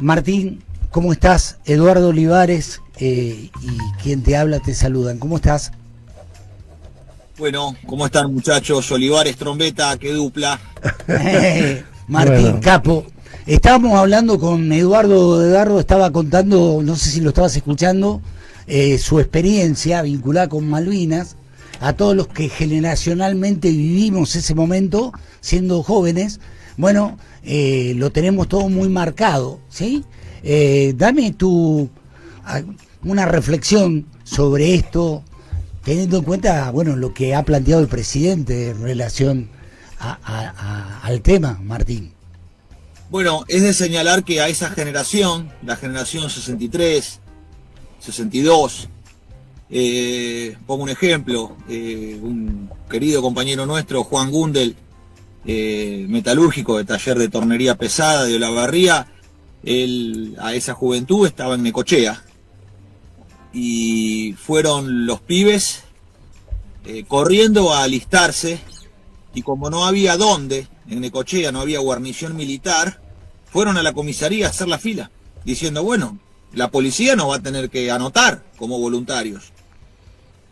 Martín, ¿cómo estás? Eduardo Olivares y quien te habla te saludan. ¿Cómo estás? Bueno, ¿cómo están, muchachos? Olivares, trombeta, qué dupla. Martín, Bueno. capo. Estábamos hablando con Eduardo estaba contando, no sé si lo estabas escuchando, su experiencia vinculada con Malvinas, a todos los que generacionalmente vivimos ese momento, siendo jóvenes. Bueno, lo tenemos todo muy marcado, ¿sí? Dame una reflexión sobre esto, teniendo en cuenta, bueno, lo que ha planteado el presidente en relación al tema, Martín. Bueno, es de señalar que a esa generación, la generación 63, 62, pongo un ejemplo, un querido compañero nuestro, Juan Gundel, metalúrgico de taller de tornería pesada de Olavarría, él a esa juventud estaba en Necochea y fueron los pibes corriendo a alistarse, y como no había dónde, en Necochea no había guarnición militar, fueron a la comisaría a hacer la fila, diciendo, bueno, la policía nos va a tener que anotar como voluntarios.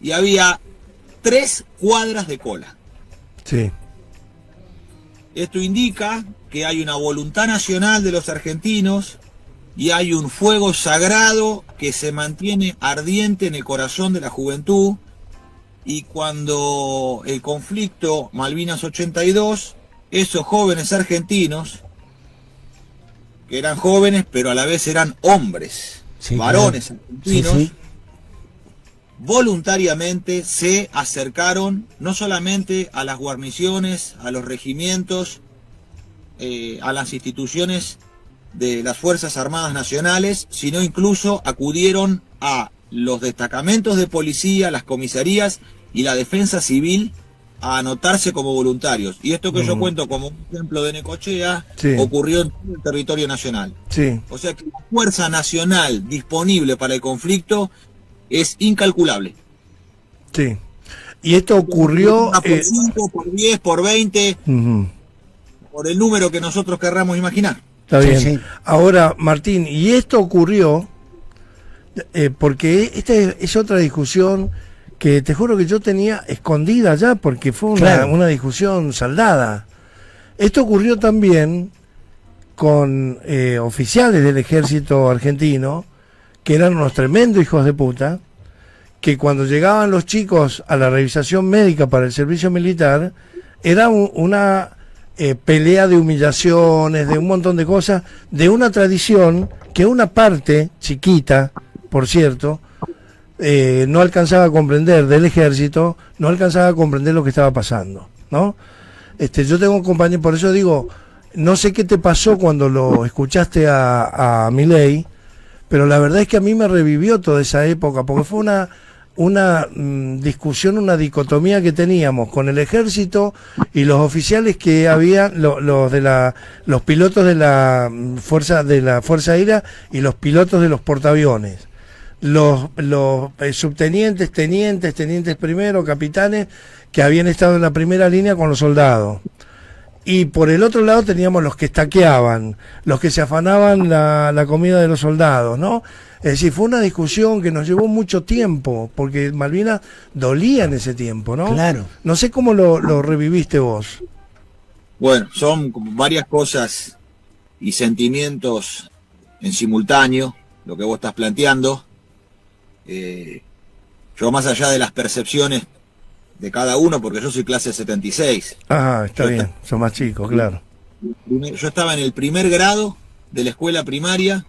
Y había 3 cuadras de cola. Sí. Esto indica que hay una voluntad nacional de los argentinos y hay un fuego sagrado que se mantiene ardiente en el corazón de la juventud. Y cuando el conflicto Malvinas 82, esos jóvenes argentinos, que eran jóvenes pero a la vez eran hombres, Sí, varones claro. argentinos, Sí, sí. voluntariamente se acercaron no solamente a las guarniciones, a los regimientos, a las instituciones de las Fuerzas Armadas Nacionales, sino incluso acudieron a los destacamentos de policía, las comisarías y la defensa civil a anotarse como voluntarios. Y esto que yo cuento como un ejemplo de Necochea, Sí. ocurrió en todo el territorio nacional. Sí. O sea que la fuerza nacional disponible para el conflicto es incalculable. Sí. Y esto ocurrió... Por 5, por 10, por 20, ujú, por el número que nosotros querramos imaginar. está Sí, bien. sí. Ahora, Martín, y esto ocurrió porque esta es otra discusión que te juro que yo tenía escondida ya, porque fue Claro. una discusión saldada. Esto ocurrió también con oficiales del ejército argentino, que eran unos tremendos hijos de puta, que cuando llegaban los chicos a la revisación médica para el servicio militar, era una pelea de humillaciones, de un montón de cosas, de una tradición que una parte chiquita, por cierto, no alcanzaba a comprender del ejército, no alcanzaba a comprender lo que estaba pasando, ¿no? Yo tengo compañeros, por eso digo, no sé qué te pasó cuando lo escuchaste a Milei, pero la verdad es que a mí me revivió toda esa época, porque fue una discusión, una dicotomía que teníamos con el ejército y los oficiales que había, los pilotos de la Fuerza Aérea y los pilotos de los portaaviones. Los subtenientes, tenientes primero, capitanes, que habían estado en la primera línea con los soldados. Y por el otro lado teníamos los que estaqueaban, los que se afanaban la comida de los soldados, ¿no? Es decir, fue una discusión que nos llevó mucho tiempo, porque Malvinas dolía en ese tiempo, ¿no? Claro. No sé cómo lo reviviste vos. Bueno, son como varias cosas y sentimientos en simultáneo, lo que vos estás planteando. Yo, más allá de las percepciones de cada uno, porque yo soy clase 76. Ah, está Yo bien, son más chicos, claro. Yo estaba en el primer grado de la escuela primaria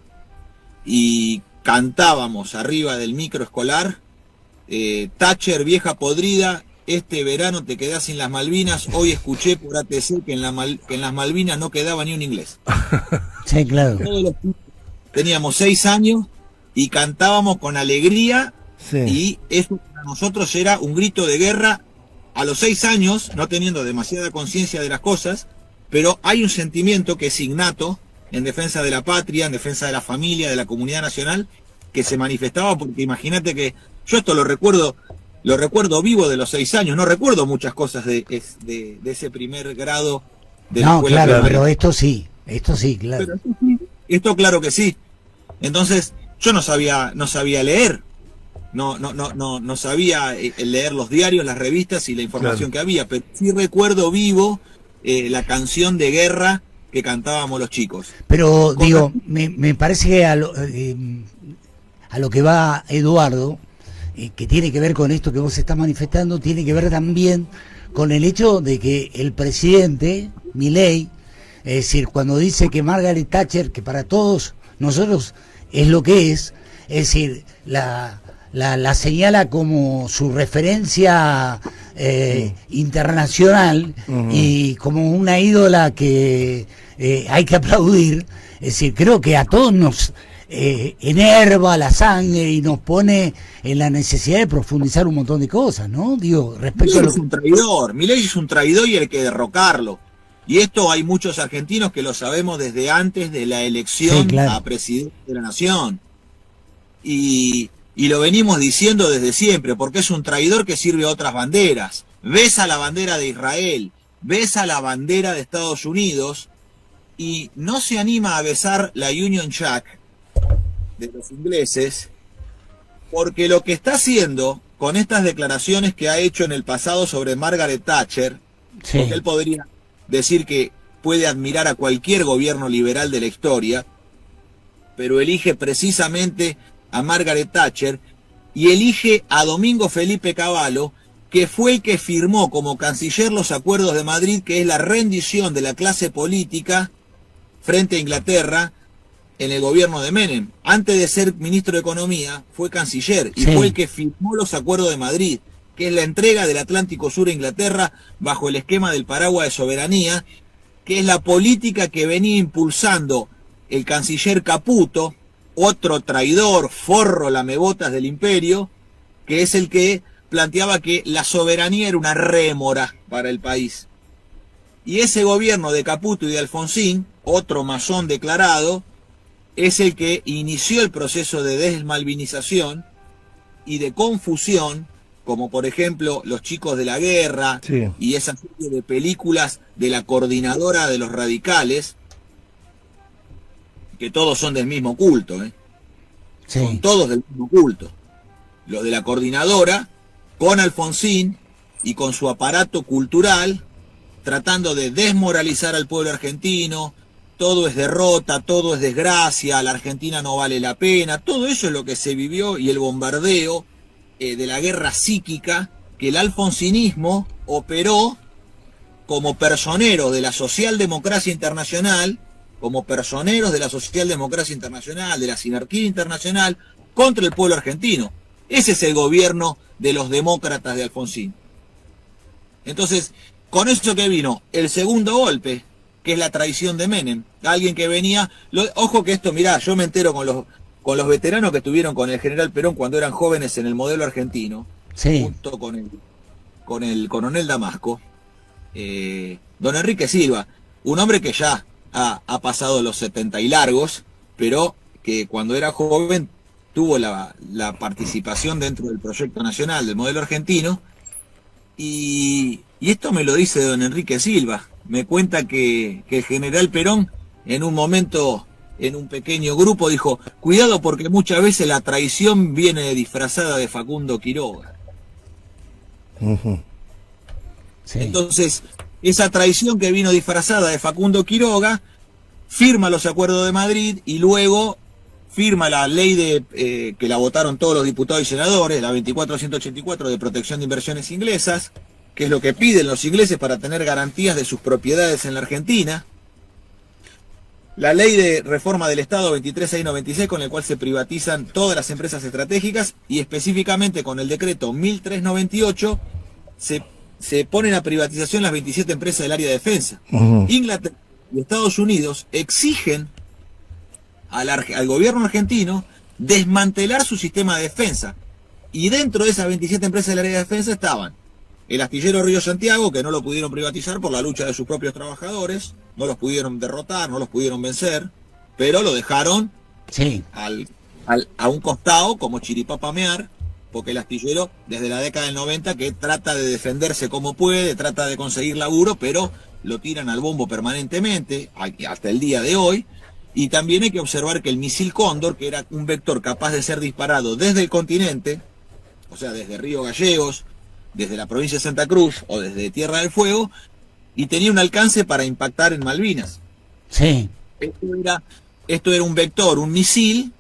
y cantábamos arriba del micro escolar, Thatcher, vieja podrida, este verano te quedás sin las Malvinas. Hoy escuché por ATC que en las Malvinas no quedaba ni un inglés. Sí, claro. Teníamos 6 años y cantábamos con alegría, Sí. y eso para nosotros era un grito de guerra a los 6 años, no teniendo demasiada conciencia de las cosas, pero hay un sentimiento que es innato en defensa de la patria, en defensa de la familia, de la comunidad nacional, que se manifestaba, porque imagínate que yo esto lo recuerdo vivo de los 6 años, no recuerdo muchas cosas de ese primer grado de la No, escuela claro, primaria. pero esto sí, claro. Pero Esto claro que sí. Entonces, yo no sabía leer. No sabía leer los diarios, las revistas y la información que había, pero sí recuerdo vivo la canción de guerra que cantábamos los chicos. Pero digo, me parece que a lo que va Eduardo, que tiene que ver con esto que vos estás manifestando, tiene que ver también con el hecho de que el presidente, Milei, es decir, cuando dice que Margaret Thatcher, que para todos nosotros es lo que es decir, la señala como su referencia internacional y como una ídola que hay que aplaudir. Es decir, creo que a todos nos enerva la sangre y nos pone en la necesidad de profundizar un montón de cosas, ¿no? Digo, respecto a lo que... Milei es un traidor y hay que derrocarlo. Y esto hay muchos argentinos que lo sabemos desde antes de la elección a presidente de la nación. Y lo venimos diciendo desde siempre, porque es un traidor que sirve a otras banderas. Besa la bandera de Israel, besa la bandera de Estados Unidos y no se anima a besar la Union Jack de los ingleses, porque lo que está haciendo con estas declaraciones que ha hecho en el pasado sobre Margaret Thatcher, porque él podría decir que puede admirar a cualquier gobierno liberal de la historia, pero elige precisamente a Margaret Thatcher y elige a Domingo Felipe Cavallo, que fue el que firmó como canciller los acuerdos de Madrid, que es la rendición de la clase política frente a Inglaterra en el gobierno de Menem. Antes de ser ministro de Economía, fue canciller y fue el que firmó los acuerdos de Madrid, que es la entrega del Atlántico Sur a Inglaterra bajo el esquema del paraguas de soberanía, que es la política que venía impulsando el canciller Caputo, otro traidor, forro, lamebotas del imperio, que es el que planteaba que la soberanía era una rémora para el país. Y ese gobierno de Caputo y de Alfonsín, otro masón declarado, es el que inició el proceso de desmalvinización y de confusión, como por ejemplo Los Chicos de la Guerra y esa serie de películas de la coordinadora de los radicales, que todos son del mismo culto, son todos del mismo culto. Los de la coordinadora, con Alfonsín y con su aparato cultural, tratando de desmoralizar al pueblo argentino, todo es derrota, todo es desgracia, la Argentina no vale la pena, todo eso es lo que se vivió y el bombardeo de la guerra psíquica que el alfonsinismo operó como personero de la socialdemocracia internacional, como personeros de la socialdemocracia internacional, de la sinarquía internacional, contra el pueblo argentino. Ese es el gobierno de los demócratas de Alfonsín. Entonces, con eso que vino el segundo golpe, que es la traición de Menem, alguien que venía, ojo que esto, mirá, yo me entero con los veteranos que estuvieron con el general Perón cuando eran jóvenes en el modelo argentino, junto con el coronel Damasco, don Enrique Silva, un hombre que ya ha pasado los 70 y largos, pero que cuando era joven tuvo la participación dentro del proyecto nacional del modelo argentino, y esto me lo dice don Enrique Silva, me cuenta que el general Perón en un momento, en un pequeño grupo, dijo, cuidado porque muchas veces la traición viene disfrazada de Facundo Quiroga. Entonces, esa traición que vino disfrazada de Facundo Quiroga, firma los acuerdos de Madrid y luego firma la ley que la votaron todos los diputados y senadores, la 24.184 de protección de inversiones inglesas, que es lo que piden los ingleses para tener garantías de sus propiedades en la Argentina. La ley de reforma del Estado 23.696, con el cual se privatizan todas las empresas estratégicas, y específicamente con el decreto 1398 se ponen a privatización las 27 empresas del área de defensa. Inglaterra y Estados Unidos exigen al gobierno argentino desmantelar su sistema de defensa. Y dentro de esas 27 empresas del área de defensa estaban el astillero Río Santiago, que no lo pudieron privatizar por la lucha de sus propios trabajadores, no los pudieron derrotar, no los pudieron vencer, pero lo dejaron a un costado como chiripapamear, porque el astillero desde la década del 90 que trata de defenderse como puede, trata de conseguir laburo, pero lo tiran al bombo permanentemente, hasta el día de hoy. Y también hay que observar que el misil Cóndor, que era un vector capaz de ser disparado desde el continente, o sea, desde Río Gallegos, desde la provincia de Santa Cruz o desde Tierra del Fuego, y tenía un alcance para impactar en Malvinas. Sí. Esto era un vector, un misil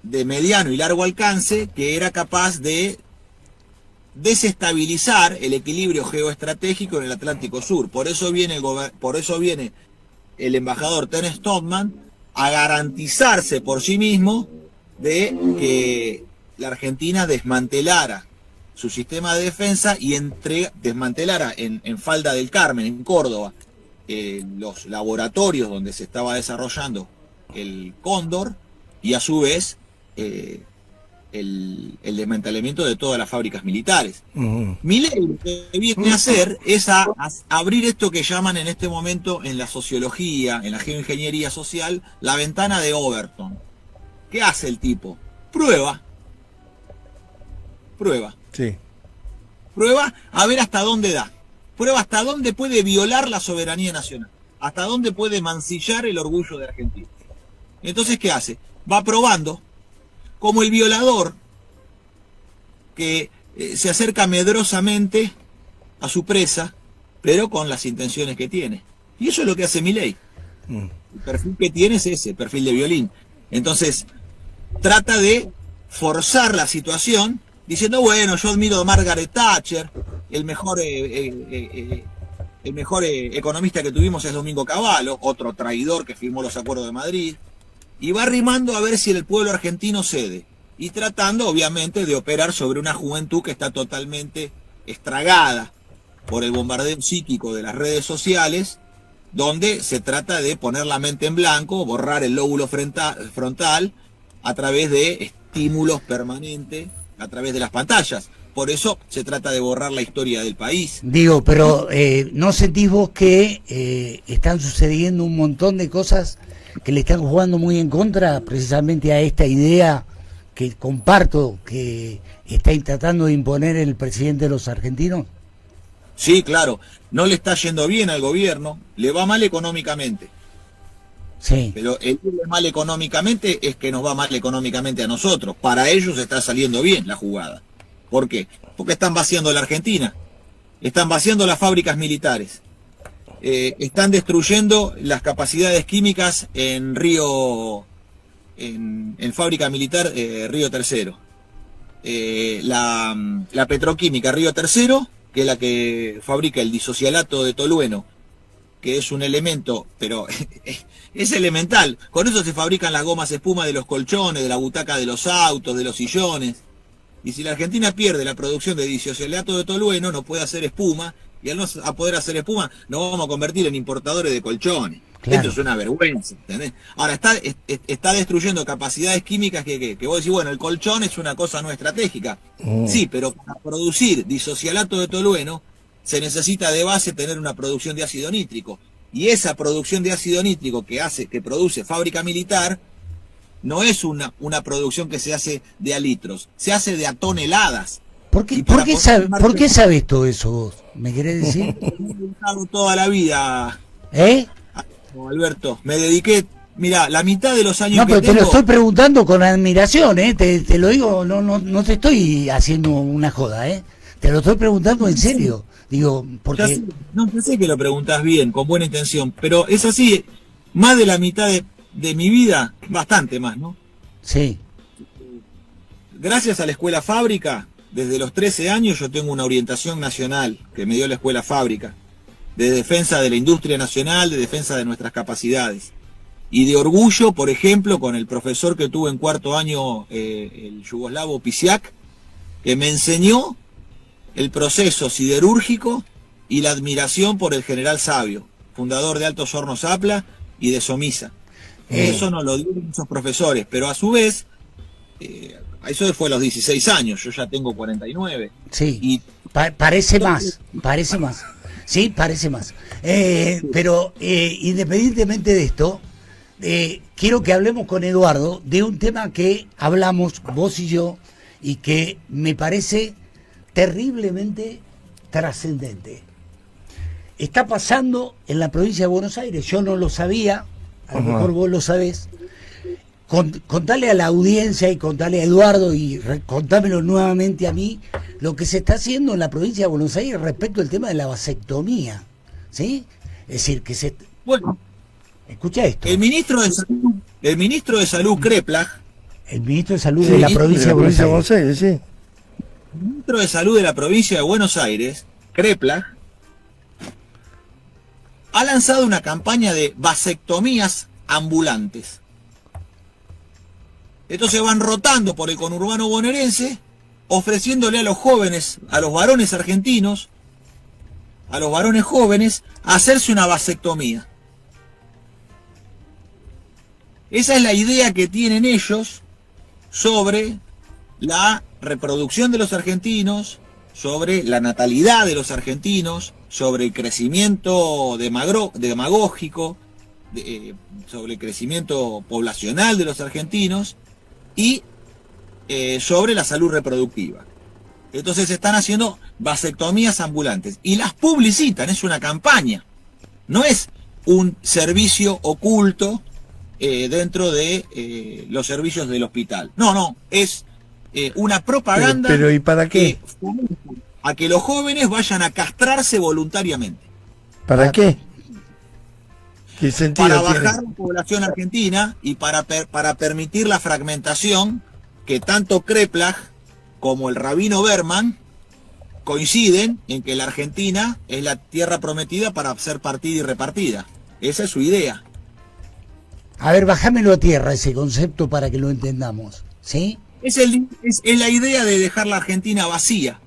de mediano y largo alcance que era capaz de desestabilizar el equilibrio geoestratégico en el Atlántico Sur. Por eso viene el embajador Ten Stockman a garantizarse por sí mismo de que la Argentina desmantelara su sistema de defensa y desmantelara en Falda del Carmen, en Córdoba, los laboratorios donde se estaba desarrollando el Cóndor, y a su vez el desmantelamiento de todas las fábricas militares. Milei lo que viene a hacer es a abrir esto que llaman en este momento en la sociología, en la geoingeniería social, la ventana de Overton. ¿Qué hace el tipo? Prueba. Sí. Prueba a ver hasta dónde da. Prueba hasta dónde puede violar la soberanía nacional. Hasta dónde puede mancillar el orgullo de Argentina. Entonces, ¿qué hace? Va probando, como el violador que se acerca medrosamente a su presa, pero con las intenciones que tiene. Y eso es lo que hace Milei. El perfil que tiene es ese, perfil de violín. Entonces, trata de forzar la situación, diciendo, bueno, yo admiro a Margaret Thatcher, el mejor economista que tuvimos es Domingo Cavallo, otro traidor que firmó los acuerdos de Madrid, y va rimando a ver si el pueblo argentino cede, y tratando obviamente de operar sobre una juventud que está totalmente estragada por el bombardeo psíquico de las redes sociales, donde se trata de poner la mente en blanco, borrar el lóbulo frontal a través de estímulos permanentes, a través de las pantallas. Por eso se trata de borrar la historia del país. Digo, pero ¿no sentís vos que están sucediendo un montón de cosas que le están jugando muy en contra precisamente a esta idea que comparto, que está tratando de imponer el presidente de los argentinos? Sí, claro. No le está yendo bien al gobierno, le va mal económicamente. Sí. Pero el irle mal económicamente es que nos va mal económicamente a nosotros. Para ellos está saliendo bien la jugada. ¿Por qué? Porque están vaciando la Argentina, están vaciando las fábricas militares, están destruyendo las capacidades químicas en fábrica militar Río Tercero. La petroquímica Río Tercero, que es la que fabrica el disocialato de tolueno, que es un elemento, pero es elemental. Con eso se fabrican las gomas espuma de los colchones, de la butaca de los autos, de los sillones. Y si la Argentina pierde la producción de disocialato de tolueno, no puede hacer espuma, y al no poder hacer espuma, nos vamos a convertir en importadores de colchones. Claro. Esto es una vergüenza, ¿entendés? Ahora, está destruyendo capacidades químicas que vos decís, bueno, el colchón es una cosa no estratégica. Sí, pero para producir disocialato de tolueno, se necesita de base tener una producción de ácido nítrico. Y esa producción de ácido nítrico que produce fábrica militar, no es una producción que se hace de a litros, se hace de a toneladas. ¿Por qué sabes todo eso vos? ¿Me querés decir? Me he dedicado toda la vida, Alberto. Me dediqué, mira, la mitad de los años que tengo... No, pero te lo estoy preguntando con admiración, te lo digo, no te estoy haciendo una joda, te lo estoy preguntando en serio. Digo, porque... Ya sé que lo preguntás bien, con buena intención, pero es así, más de la mitad de mi vida, bastante más, ¿no? Sí. Gracias a la Escuela Fábrica, desde los 13 años yo tengo una orientación nacional que me dio la Escuela Fábrica, de defensa de la industria nacional, de defensa de nuestras capacidades. Y de orgullo, por ejemplo, con el profesor que tuve en cuarto año, el yugoslavo Pisiak, que me enseñó el proceso siderúrgico y la admiración por el general Sabio, fundador de Altos Hornos Apla y de Somisa. Eso nos lo dieron esos profesores, pero a su vez, eso fue a los 16 años, yo ya tengo 49. Sí, y parece más. Sí, parece más. Pero independientemente de esto, quiero que hablemos con Eduardo de un tema que hablamos vos y yo y que me parece terriblemente trascendente. Está pasando en la provincia de Buenos Aires, yo no lo sabía, a lo mejor vos lo sabés. Contale a la audiencia y contale a Eduardo y contámelo nuevamente a mí lo que se está haciendo en la provincia de Buenos Aires respecto al tema de la vasectomía, ¿sí? Es decir, que se... Bueno, escucha esto. el ministro de Salud Kreplach, El ministro de Salud de la provincia de Buenos Aires. Sí. el ministro de Salud de la provincia de Buenos Aires, Kreplach, ha lanzado una campaña de vasectomías ambulantes. Estos se van rotando por el conurbano bonaerense, ofreciéndole a los jóvenes, a los varones argentinos, a los varones jóvenes, hacerse una vasectomía. Esa es la idea que tienen ellos sobre la reproducción de los argentinos, sobre la natalidad de los argentinos, sobre el crecimiento demagógico, sobre el crecimiento poblacional de los argentinos y sobre la salud reproductiva. Entonces están haciendo vasectomías ambulantes y las publicitan, es una campaña, no es un servicio oculto dentro de los servicios del hospital. No, es una propaganda. Pero ¿y para qué? A que los jóvenes vayan a castrarse voluntariamente. ¿Para qué? ¿Qué sentido Para tiene? bajar la población argentina y para permitir la fragmentación que tanto Kreplach como el rabino Berman coinciden en que la Argentina es la tierra prometida para ser partida y repartida. Esa es su idea. A ver, bajámelo a tierra ese concepto para que lo entendamos, ¿sí? Es la idea de dejar la Argentina vacía,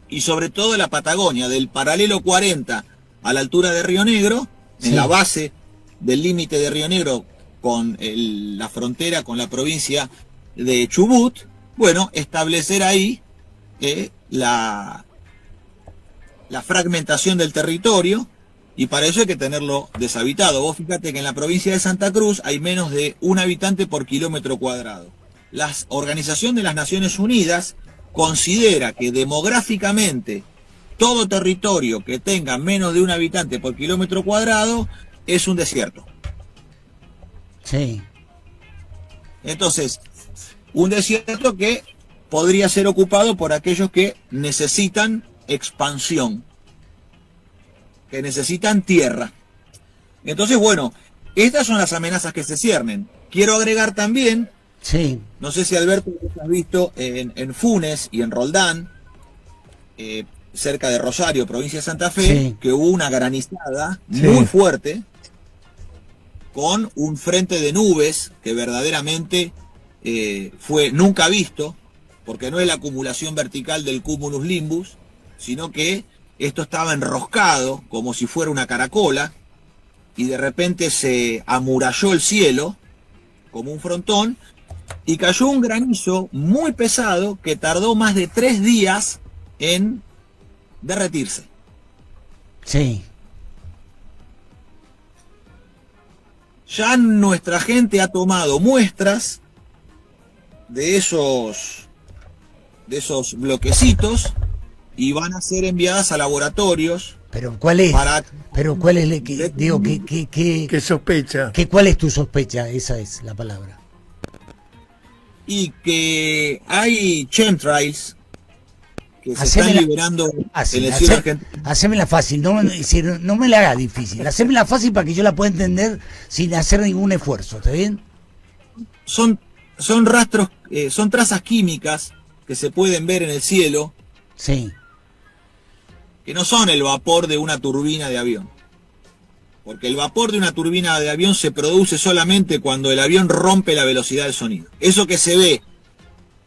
y sobre todo la Patagonia, del paralelo 40 a la altura de Río Negro, Sí. en la base del límite de Río Negro con la frontera con la provincia de Chubut, bueno, establecer ahí la fragmentación del territorio, y para eso hay que tenerlo deshabitado. Vos fíjate que en la provincia de Santa Cruz hay menos de 1 habitante por kilómetro cuadrado. La Organización de las Naciones Unidas considera que demográficamente todo territorio que tenga menos de 1 habitante por kilómetro cuadrado es un desierto. Sí. Entonces, un desierto que podría ser ocupado por aquellos que necesitan expansión, que necesitan tierra. Entonces, bueno, estas son las amenazas que se ciernen. Quiero agregar también, Sí. no sé si Alberto has visto en Funes y en Roldán, cerca de Rosario, provincia de Santa Fe, Sí. que hubo una granizada Sí. muy fuerte, con un frente de nubes que verdaderamente fue nunca visto, porque no es la acumulación vertical del cumulus limbus, sino que esto estaba enroscado como si fuera una caracola, y de repente se amuralló el cielo como un frontón, y cayó un granizo muy pesado que tardó más de 3 días en derretirse. Sí. Ya nuestra gente ha tomado muestras de esos bloquecitos y van a ser enviadas a laboratorios Pero ¿cuál es? para... Pero ¿cuál es? Digo, ¿Qué sospecha? ¿cuál es tu sospecha? Esa es la palabra. Y que hay chemtrails que se Hacémela- están liberando en el cielo argentino. Hacémela fácil, no me la haga difícil. Hacémela fácil para que yo la pueda entender sin hacer ningún esfuerzo, ¿está bien? Son rastros, son trazas químicas que se pueden ver en el cielo, Sí. que no son el vapor de una turbina de avión. Porque el vapor de una turbina de avión se produce solamente cuando el avión rompe la velocidad del sonido. Eso que se ve,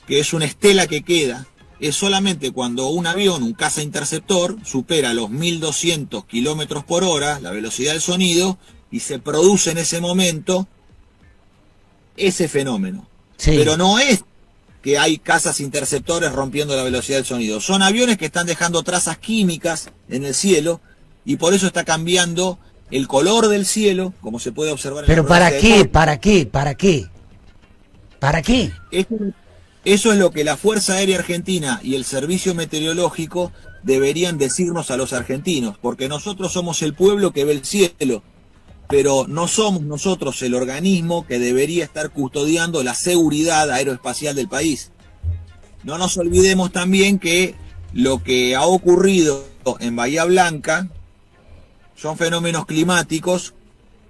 que es una estela que queda, es solamente cuando un avión, un caza interceptor, supera los 1200 kilómetros por hora, la velocidad del sonido, y se produce en ese momento ese fenómeno. Sí. Pero no es que hay cazas interceptores rompiendo la velocidad del sonido. Son aviones que están dejando trazas químicas en el cielo, y por eso está cambiando el color del cielo, como se puede observar en Pero la ¿para provincia de qué? Córdoba. ¿Para qué? Eso es lo que la Fuerza Aérea Argentina y el Servicio Meteorológico deberían decirnos a los argentinos, porque nosotros somos el pueblo que ve el cielo. pero no somos nosotros el organismo que debería estar custodiando la seguridad aeroespacial del país. No nos olvidemos también que lo que ha ocurrido en Bahía Blanca son fenómenos climáticos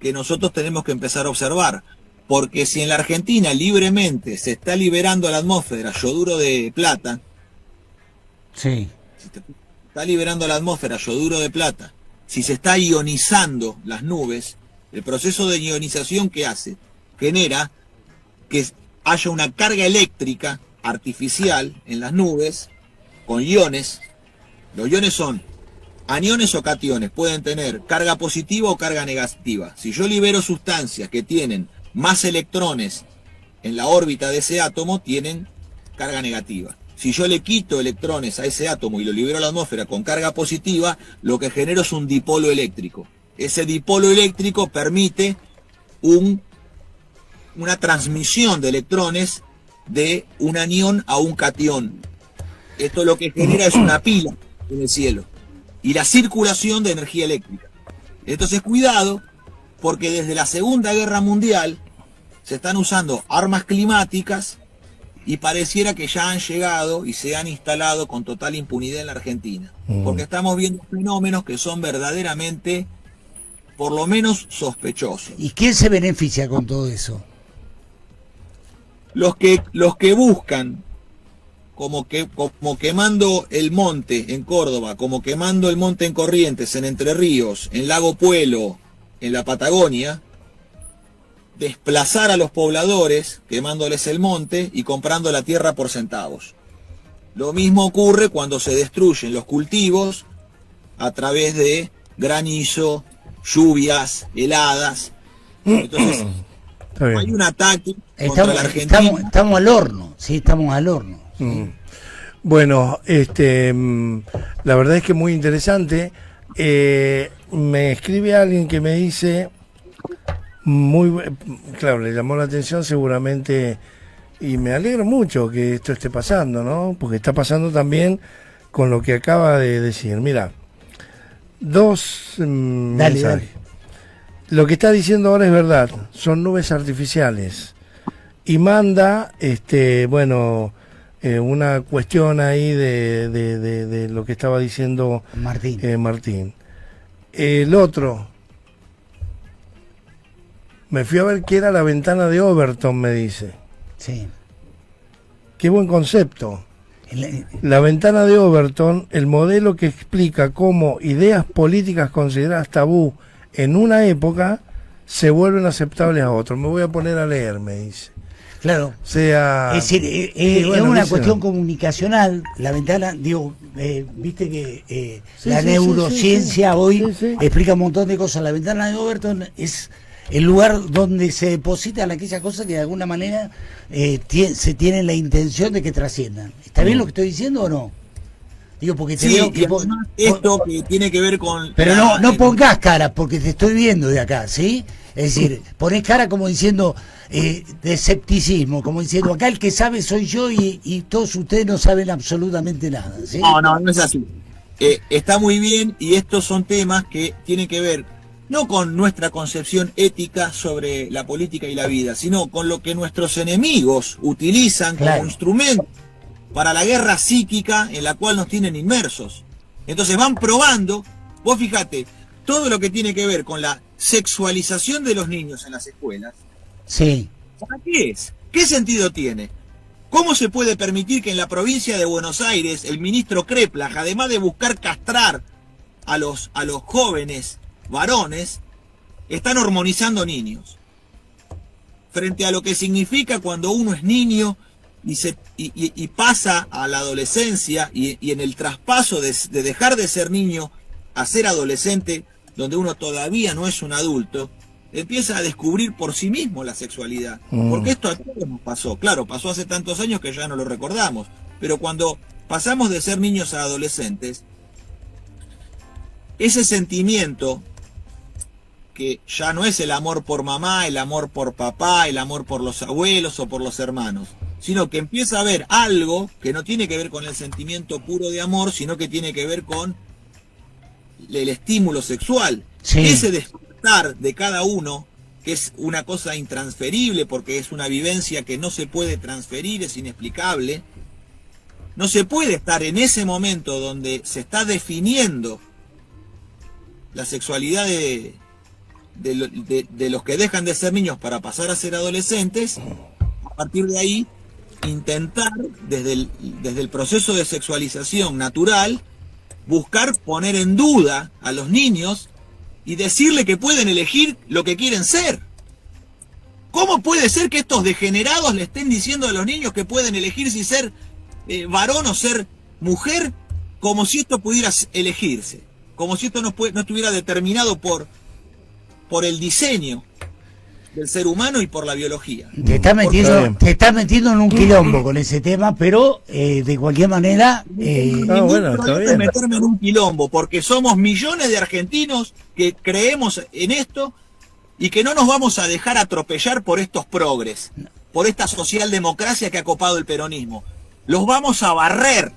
que nosotros tenemos que empezar a observar. Porque si en la Argentina libremente se está liberando a la atmósfera yoduro de plata, Sí. si se está liberando a la atmósfera yoduro de plata, si se está ionizando las nubes, el proceso de ionización que hace genera que haya una carga eléctrica artificial en las nubes con iones. Los iones son aniones o cationes, pueden tener carga positiva o carga negativa. Si yo libero sustancias que tienen más electrones en la órbita de ese átomo, tienen carga negativa. Si yo le quito electrones a ese átomo y lo libero a la atmósfera con carga positiva, lo que genero es un dipolo eléctrico. Ese dipolo eléctrico permite una transmisión de electrones de un anión a un catión. Esto lo que genera es una pila en el cielo y la circulación de energía eléctrica. Entonces, cuidado, porque desde la Segunda Guerra Mundial se están usando armas climáticas y pareciera que ya han llegado y se han instalado con total impunidad en la Argentina. Porque estamos viendo fenómenos que son verdaderamente, por lo menos, sospechosos. ¿Y quién se beneficia con todo eso? Los que buscan, como quemando el monte en Córdoba, como quemando el monte en Corrientes, en Entre Ríos, en Lago Puelo, en la Patagonia, desplazar a los pobladores, quemándoles el monte y comprando la tierra por centavos. Lo mismo ocurre cuando se destruyen los cultivos a través de granizo, lluvias, heladas. Entonces, hay un ataque contra la Argentina. Estamos al horno, sí, estamos al horno. Sí. Bueno, la verdad es que muy interesante. Me escribe alguien que me dice, claro, le llamó la atención seguramente, y me alegro mucho que esto esté pasando, ¿no? Porque está pasando también con lo que acaba de decir. Mira, dos mensajes. Dale. Lo que está diciendo ahora es verdad, son nubes artificiales. Y manda, una cuestión ahí de lo que estaba diciendo Martín. El otro, me fui a ver qué era la ventana de Overton, me dice. Sí. Qué buen concepto. La ventana de Overton, el modelo que explica cómo ideas políticas consideradas tabú en una época se vuelven aceptables a otros. Me voy a poner a leer, me dice. Claro. O sea, es decir, es una cuestión comunicacional. La ventana, viste que la neurociencia hoy explica un montón de cosas. La ventana de Overton es el lugar donde se depositan aquellas cosas que de alguna manera se tiene la intención de que trasciendan. ¿Está bien lo que estoy diciendo o no? Digo, porque te veo que esto que tiene que ver con... Pero no pongas cara, porque te estoy viendo de acá, ¿sí? Es decir, ponés cara como diciendo de escepticismo, como diciendo, acá el que sabe soy yo y todos ustedes no saben absolutamente nada, ¿sí? No es así. Está muy bien, y estos son temas que tienen que ver no con nuestra concepción ética sobre la política y la vida, sino con lo que nuestros enemigos utilizan como instrumento para la guerra psíquica en la cual nos tienen inmersos. Entonces van probando, vos fíjate, todo lo que tiene que ver con la sexualización de los niños en las escuelas. Sí. ¿Para qué es? ¿Qué sentido tiene? ¿Cómo se puede permitir que en la provincia de Buenos Aires el ministro Kreplach, además de buscar castrar a los jóvenes varones, están hormonizando niños? Frente a lo que significa cuando uno es niño y pasa a la adolescencia y en el traspaso de dejar de ser niño a ser adolescente, donde uno todavía no es un adulto, empieza a descubrir por sí mismo la sexualidad. Porque esto a todos nos pasó. Claro, pasó hace tantos años que ya no lo recordamos. Pero cuando pasamos de ser niños a adolescentes, ese sentimiento, que ya no es el amor por mamá, el amor por papá, el amor por los abuelos o por los hermanos, sino que empieza a haber algo que no tiene que ver con el sentimiento puro de amor, sino que tiene que ver con el estímulo sexual. Sí. Ese malestar de cada uno, que es una cosa intransferible porque es una vivencia que no se puede transferir, es inexplicable. No se puede estar en ese momento donde se está definiendo la sexualidad de los que dejan de ser niños para pasar a ser adolescentes. A partir de ahí, intentar, desde el proceso de sexualización natural, buscar poner en duda a los niños y decirle que pueden elegir lo que quieren ser. ¿Cómo puede ser que estos degenerados le estén diciendo a los niños que pueden elegir si ser varón o ser mujer, como si esto pudiera elegirse? Como si esto no estuviera determinado por el diseño del ser humano y por la biología. Te estás metiendo en un quilombo con ese tema, pero de cualquier manera... Bueno, está bien. Meterme en un quilombo, porque somos millones de argentinos que creemos en esto y que no nos vamos a dejar atropellar por estos progres, por esta socialdemocracia que ha copado el peronismo. Los vamos a barrer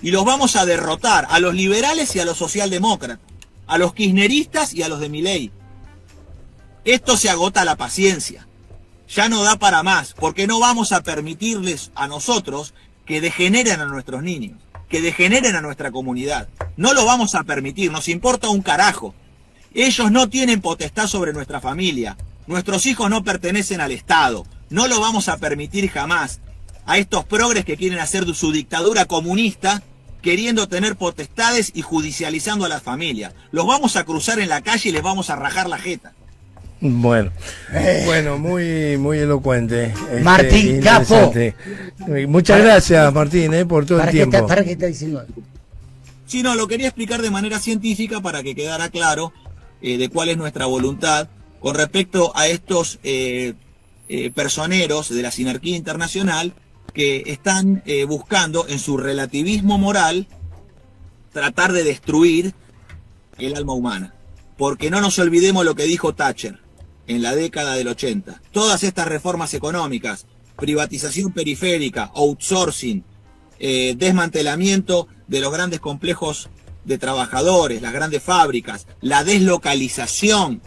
y los vamos a derrotar, a los liberales y a los socialdemócratas, a los kirchneristas y a los de Milei. Esto se agota la paciencia, ya no da para más, porque no vamos a permitirles a nosotros que degeneren a nuestros niños, que degeneren a nuestra comunidad. No lo vamos a permitir, nos importa un carajo. Ellos no tienen potestad sobre nuestra familia, nuestros hijos no pertenecen al Estado, no lo vamos a permitir jamás a estos progres que quieren hacer su dictadura comunista, queriendo tener potestades y judicializando a las familias. Los vamos a cruzar en la calle y les vamos a rajar la jeta. Bueno, muy muy elocuente. Martín Capo. Muchas gracias, Martín, por todo el tiempo. ¿Para qué está diciendo? Sí, no, lo quería explicar de manera científica para que quedara claro de cuál es nuestra voluntad con respecto a estos personeros de la Sinarquía Internacional que están buscando en su relativismo moral tratar de destruir el alma humana. Porque no nos olvidemos lo que dijo Thatcher en la década del 80. Todas estas reformas económicas, privatización periférica, outsourcing, desmantelamiento de los grandes complejos de trabajadores, las grandes fábricas, la deslocalización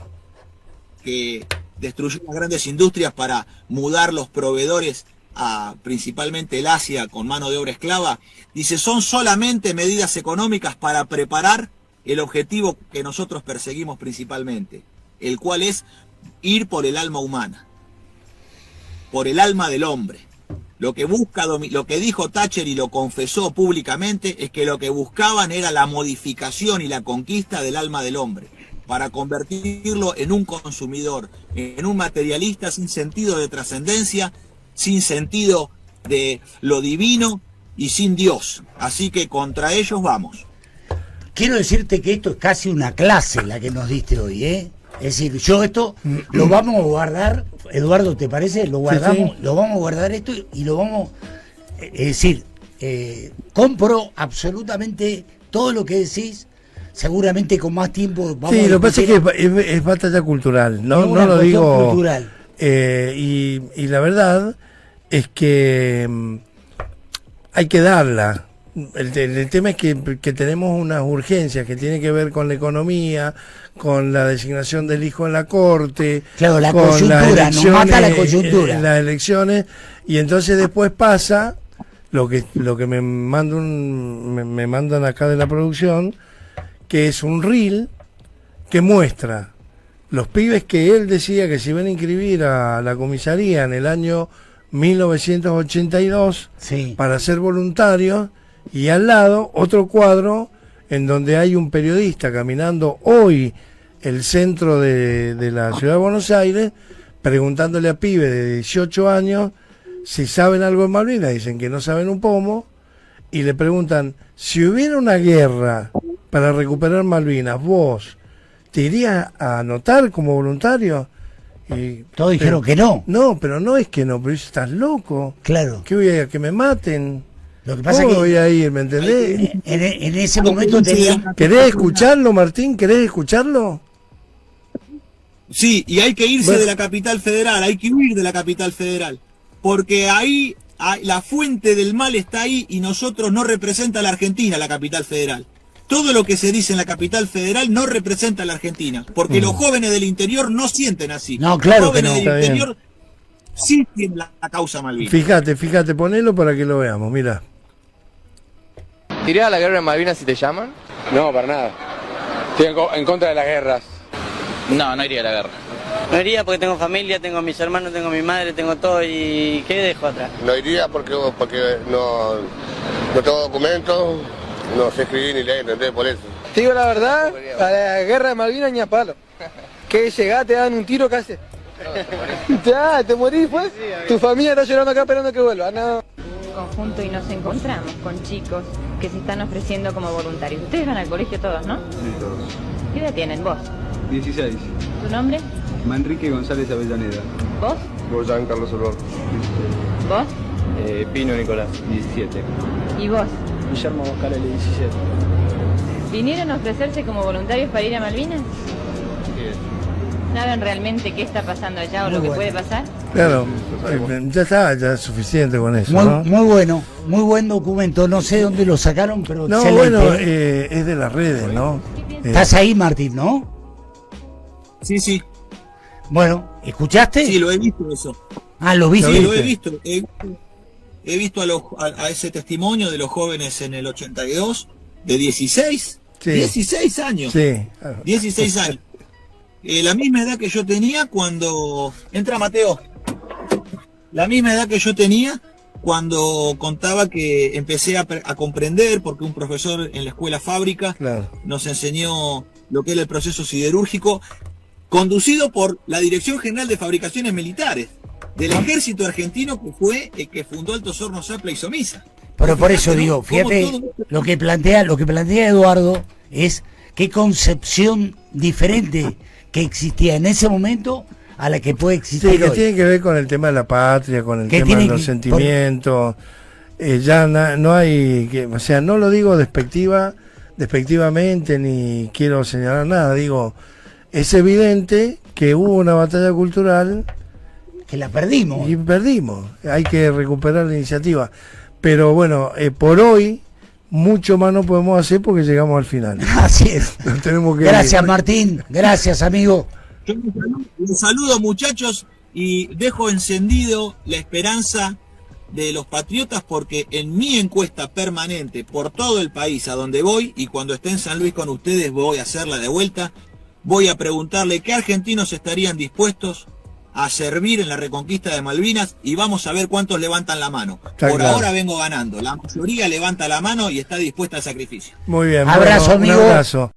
que destruyó las grandes industrias para mudar los proveedores a principalmente el Asia con mano de obra esclava, dice, son solamente medidas económicas para preparar el objetivo que nosotros perseguimos principalmente, el cual es ir por el alma humana, por el alma del hombre. Lo que dijo Thatcher y lo confesó públicamente es que lo que buscaban era la modificación y la conquista del alma del hombre, para convertirlo en un consumidor, en un materialista sin sentido de trascendencia, sin sentido de lo divino y sin Dios. Así que contra ellos vamos. Quiero decirte que esto es casi una clase la que nos diste hoy, ¿eh? Es decir, yo esto lo vamos a guardar, Eduardo, ¿te parece? Lo guardamos, sí. Lo vamos a guardar esto y lo vamos, es decir, compro absolutamente todo lo que decís, seguramente con más tiempo vamos sí, lo que pasa es que es batalla cultural, no lo digo cultural. Y la verdad es que hay que darla. El tema es que tenemos unas urgencias que tienen que ver con la economía, con la designación del hijo en la corte, claro, la con coyuntura, nos mata la coyuntura. Las elecciones, y entonces después pasa lo que me mandan acá de la producción, que es un reel que muestra los pibes que él decía que se iban a inscribir a la comisaría en el año 1982 sí, para ser voluntarios, y al lado otro cuadro en donde hay un periodista caminando hoy el centro de la ciudad de Buenos Aires, preguntándole a pibes de 18 años si saben algo en Malvinas. Dicen que no saben un pomo, y le preguntan, si hubiera una guerra para recuperar Malvinas, ¿vos te irías a anotar como voluntario? Y todos dijeron que no. No, pero no es que no, pero estás loco. Claro. ¿Qué voy a que me maten? Lo que pasa es que voy a ir, ¿me entendés? En ese momento tenía... ¿Querés escucharlo, Martín? ¿Querés escucharlo? Sí, y hay que irse de la capital federal, hay que huir de la capital federal, porque ahí la fuente del mal está ahí y nosotros no representa a la Argentina, la capital federal. todo lo que se dice en la capital federal no representa a la Argentina, porque los jóvenes del interior no sienten así. No, claro los que jóvenes no. del Está bien. interior sí tienen la causa Malvinas. Fíjate, ponelo para que lo veamos, mira. ¿Irías a la guerra de Malvinas si te llaman? No, para nada. Estoy en contra de las guerras. No, no iría a la guerra. No iría porque tengo familia, tengo mis hermanos, tengo mi madre, tengo todo y ¿qué dejo atrás? No iría porque no tengo documentos, no sé escribir ni leer, ¿entendés? Por eso. Te digo la verdad, a la guerra de Malvinas ni a palo. Que llegás, te dan un tiro, ¿qué haces? Ya, te morís, pues. Tu familia está llorando acá esperando que vuelva, no. Conjunto y nos encontramos con chicos que se están ofreciendo como voluntarios. Ustedes van al colegio todos, ¿no? Sí, todos. ¿Qué edad tienen vos? 16. ¿Tu nombre? Manrique González Avellaneda. ¿Vos? Boyan Carlos Olor. ¿Vos? Pino Nicolás, 17. ¿Y vos? Guillermo Boscarelli, 17. ¿Vinieron a ofrecerse como voluntarios para ir a Malvinas? ¿Saben realmente qué está pasando allá o lo que puede pasar? Claro, ya está, ya es suficiente con eso, Muy, ¿no? muy bueno, muy buen documento. No sé dónde lo sacaron, pero No, excelente. bueno, es de las redes, ¿no? Estás ahí, Martín, ¿no? Sí, sí, Bueno, ¿escuchaste? sí, lo he visto eso. Ah, lo viste. Sí, lo he visto. He visto a ese testimonio de los jóvenes en el 82, de 16. Sí. 16 años. Sí. 16 años. La misma edad que yo tenía cuando... Entra Mateo. La misma edad que yo tenía cuando contaba que empecé a comprender, porque un profesor en la escuela fábrica Claro. nos enseñó lo que era el proceso siderúrgico, conducido por la Dirección General de Fabricaciones Militares, del Ejército Argentino, que fue el que fundó Altos Hornos Zapla y Somisa. Pero por eso Fíjate, ¿no? digo, Cómo fíjate, todo- lo que plantea Eduardo es qué concepción diferente que existía en ese momento a la que puede existir Sí, que hoy. tiene que ver con el tema de la patria, con el Que tema de tiene los que- sentimientos. No hay, o sea, no lo digo despectivamente, ni quiero señalar nada. Digo, es evidente que hubo una batalla cultural Que la perdimos. y perdimos. Hay que recuperar la iniciativa. Pero bueno, por hoy, mucho más no podemos hacer porque llegamos al final. Así es. Nos tenemos que Gracias, ir. Martín. Gracias, amigo. Yo les saludo, muchachos, y dejo encendido la esperanza de los patriotas, porque en mi encuesta permanente por todo el país a donde voy, y cuando esté en San Luis con ustedes voy a hacerla de vuelta, voy a preguntarle qué argentinos estarían dispuestos a servir en la reconquista de Malvinas, y vamos a ver cuántos levantan la mano. Está Por claro. ahora vengo ganando, la mayoría levanta la mano y está dispuesta al sacrificio. Muy bien. Abrazo, bueno, un amigo. abrazo.